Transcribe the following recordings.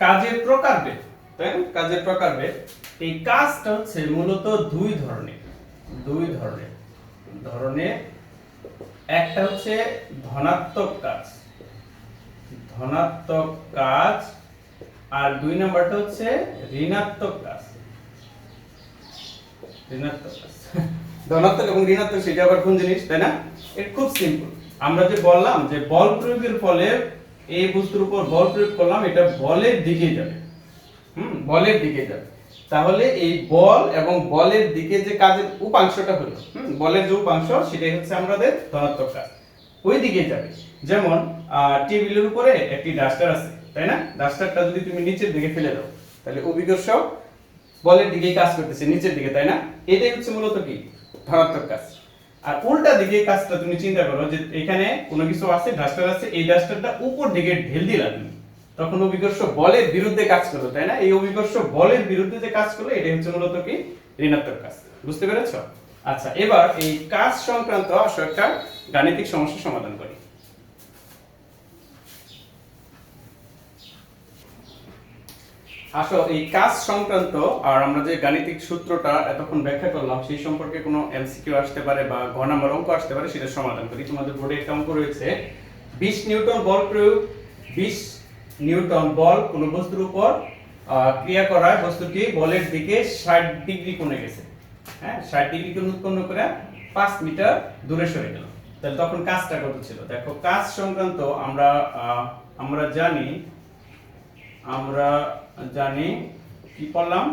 কাজের প্রকারভেদ, তাই না? কাজের প্রকারভেদ। এই কাজটা হচ্ছে মূলত দুই ধরনের একটা হচ্ছে ধনাত্মক কাজ আর দুই নাম্বারটা হচ্ছে ঋণাত্মক কাজ। ধনাত্মক এবং ঋণাত্মক সেটা আবার কোন জিনিস, তাই না? এটা খুব সিম্পল। আমরা যে বললাম যে বল প্রয়োগের ফলে এই বস্তুর উপর বল প্রয়োগ করলাম, এটা বলের দিকে যাবে। বলের দিকে যাবে। তাহলে এই বল এবং বলের দিকে যে কাজের উপাংশটা হলো, বলের যে উপাংশ সেটাই হচ্ছে আমাদের ধনাত্মক কাজ, ওই দিকে যাবে। যেমন টেবিলের উপরে একটি ডাস্টার আছে, তাই না? ডাস্টারটা যদি তুমি নিচের দিকে ফেলে দাও তাহলে অভিকর্ষ বলের দিকেই কাজ করতেছে, নিচের দিকে, তাই না? এটাই হচ্ছে মূলত কি ধনাত্মক কাজ। আর উল্টা দিকে কাজটা তুমি চিন্তা করো যে এখানে কোনো কিছু আছে, ডাস্টার আছে, এই ডাস্টারটা উপর দিকে ঢেল দিলা তুমি, তখন অভিকর্ষ বলের বিরুদ্ধে কাজ করলো, তাই না? এই অভিকর্ষ বলের বিরুদ্ধে যে কাজ করলো এটা হচ্ছে মূলত কি ঋণাত্মক কাজ। বুঝতে পেরেছো? আচ্ছা, এবার এই কাজ সংক্রান্ত একটা গাণিতিক সমস্যা সমাধান করি। আসো এই কাজ সংক্রান্ত আর আমরা যে গাণিতিক সূত্রটা এতক্ষণ ব্যাখ্যা করলাম সেই সম্পর্কে কোনো এমসিকিউ আসতে পারে বা ঘ নাম্বার অঙ্ক আসতে পারে, সেটা সমাধান করি। তোমাদের বোর্ডে একটা অঙ্ক রয়েছে, 20 নিউটন বল প্রয়োগ, 20 নিউটন বল কোন বস্তুর উপর ক্রিয়া করায় বস্তুটি বলের দিকে 60 ডিগ্রি কোণে গেছে। হ্যাঁ, 60 ডিগ্রি কোণ উৎপন্ন করে 5 মিটার দূরে সরে গেল। তাহলে তখন কাজটা কত ছিল? দেখো, কাজ সংক্রান্ত আমরা জানি কি করলাম,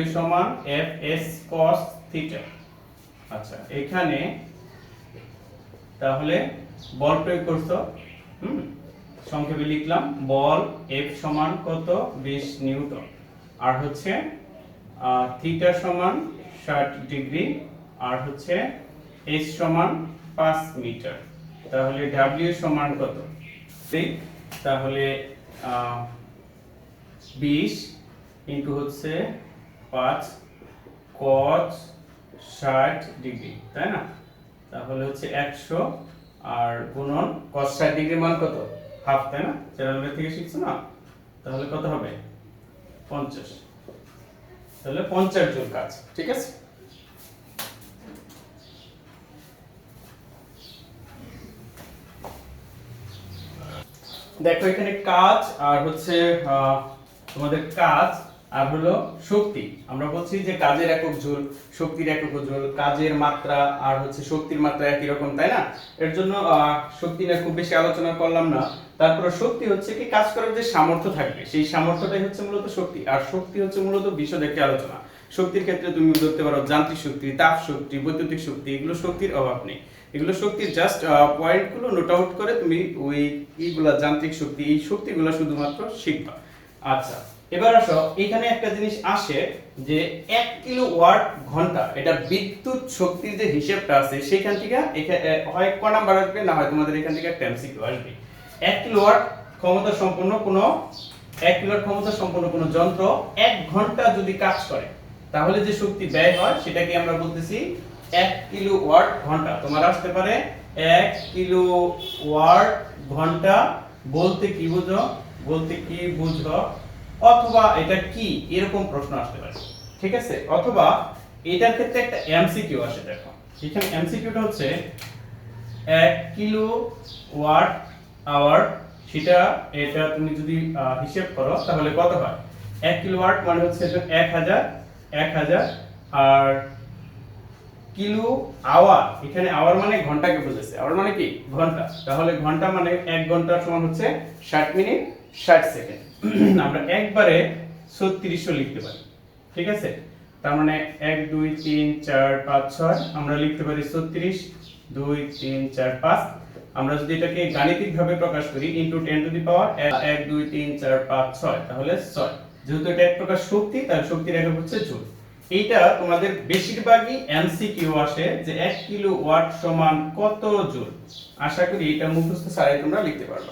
W সমান Fs cos থিটা। আচ্ছা, এখানে তাহলে বল প্রয়োগ করছো, সংক্ষেপে লিখলাম বল F সমান কত, 20 নিউটন, আর হচ্ছে থিটা সমান 60 ডিগ্রি, আর হচ্ছে h সমান 5 মিটার। তাহলে W সমান কত? তাহলে 20 ইনটু হচ্ছে 5 cos 60 ডিগ্রি, তাই না? তাহলে হচ্ছে 100 আর গুণন cos 60 ডিগ্রি মান কত, হাফ, তাই না? চ্যানেলের থেকে শিখছো না? তাহলে কত হবে? 50। তাহলে 50 জুল কাজ। ঠিক আছে, দেখো এখানে কাজ আর হচ্ছে তোমাদের কাজ আর হলো শক্তি। আমরা বলছি যে কাজের একক জুল, শক্তির একক জুল, কাজের মাত্রা আর হচ্ছে শক্তির মাত্রা একই রকম, তাই না? এর জন্য শক্তি নিয়ে খুব বেশি আলোচনা করলাম না। তারপরে শক্তি হচ্ছে কি কাজ করার যে সামর্থ্য থাকবে সেই সামর্থ্যটাই হচ্ছে মূলত শক্তি, আর শক্তি হচ্ছে মূলত বিশদ একটি আলোচনা। শক্তির ক্ষেত্রে তুমি ধরতে পারো যান্ত্রিক শক্তি, তাপ শক্তি, বৈদ্যুতিক শক্তি, এগুলো শক্তির অভাব নেই। এগুলো শক্তির জাস্ট পয়েন্টগুলো নোট আউট করে তুমি ওই এইগুলা যান্ত্রিক শক্তি, এই শক্তিগুলো শুধুমাত্র শিখবা। আচ্ছা, এবার আসো এখানে একটা জিনিস আসে যে 1 কিলোওয়াট ঘন্টা, এটা বিদ্যুৎ শক্তির যে হিসাবটা আছে সেখান থেকে হয় ক নাম্বার আসবে, না হয় তোমাদের এখান থেকে একটা এমসিকিউ আসবে। 1 কিলোওয়াট ক্ষমতা সম্পন্ন কোনো যন্ত্র 1 ঘন্টা যদি কাজ করে তাহলে যে শক্তি ব্যয় হয় সেটাকে আমরা বলতেছি 1 কিলোওয়াট ঘন্টা। তোমার আসতে পারে 1 কিলোওয়াট ঘন্টা বলতে কি বুঝো, অথবা এটা কি এরকম প্রশ্ন আসতে পারে। ঠিক আছে, অথবা এটার ক্ষেত্রে একটা এমসিকিউ আসে। দেখো এখানে এমসিকিউটা হচ্ছে 1 কিলোওয়াট আওয়ার, এটা তুমি যদি হিসাব করো তাহলে কত হয়? 1 কিলোওয়াট মানে হচ্ছে 1000 আর কিলো আওয়ার, এখানে আওয়ার মানে ঘন্টাকে বোঝাচ্ছে, আওয়ার মানে কি ঘন্টা, তাহলে ঘন্টা মানে 1 ঘন্টা সমান হচ্ছে 60 মিনিট 60 সেকেন্ড। আমরা একবারে 3600 লিখতে পারি। ঠিক আছে, তার মানে 1 2 3 4 5 6 আমরা লিখতে পারি 36 2 3 4 5। আমরা যদি এটাকে গাণিতিক ভাবে প্রকাশ করি ইনটু 10 টু দি পাওয়ার 1 2 3 4 5 6, তাহলে 6। যেহেতু এটা এক প্রকার শক্তি, তার শক্তির একক হচ্ছে জুল। এইটা তোমাদের বেশিরভাগই এমসিকিউ আসে যে 1 কিলোওয়াট সমান কত জুল। আশা করি এটা মুখস্থ ছাড়াই তোমরা লিখতে পারবে।